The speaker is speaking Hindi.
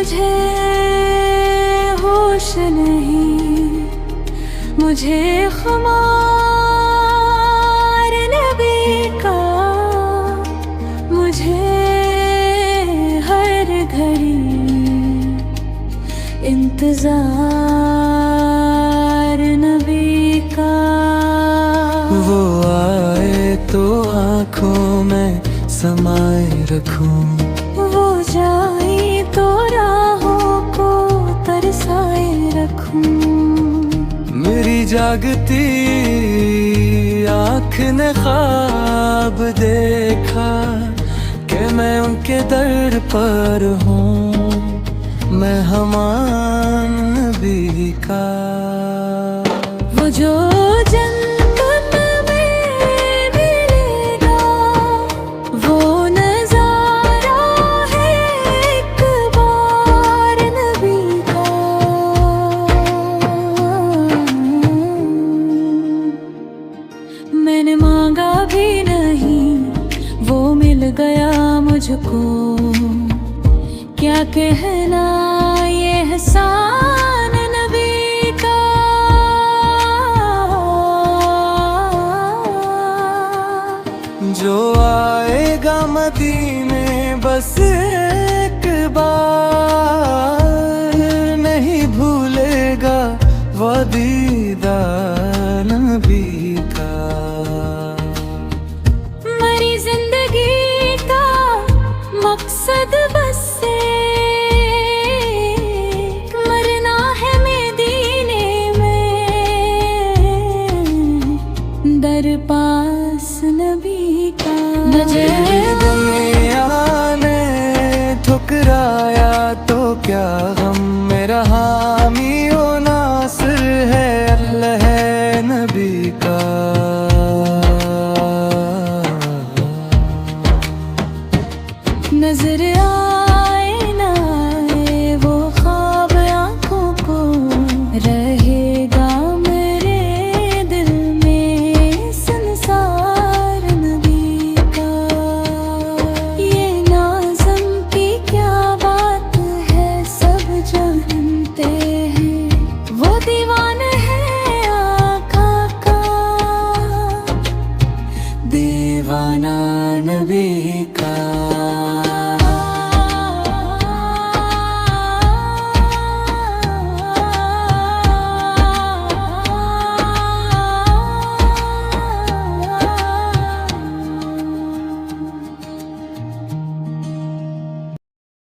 मुझे होश नहीं, मुझे खुमार नबी का, मुझे हर घड़ी इंतजार नबी का। वो आए तो आँखों में समाए रखूं, वो जाए तो राहों को तरसाए रखूं। मेरी जागती आँख ने ख्वाब देखा कि मैं उनके दर पर हूँ, मैं हमान नबी का। वो जो जन्नत में मिलेगा, वो नजारा है एक बार नबी का। मैंने मांगा भी नहीं, वो मिल गया मुझको, क्या कहना ये एहसान नबी का। जो आएगा मदीने बस एक बार, नहीं भूलेगा वो दीदार नबी का। मरी जिंदगी का मकसद बस एक, मरना है मदीने में, दर पास नबी का। मुझे दुनिया ने ठुकराया तो क्या गम, मेरा हामी ओ नासिर है अल्लाह है नबी का। नजर आ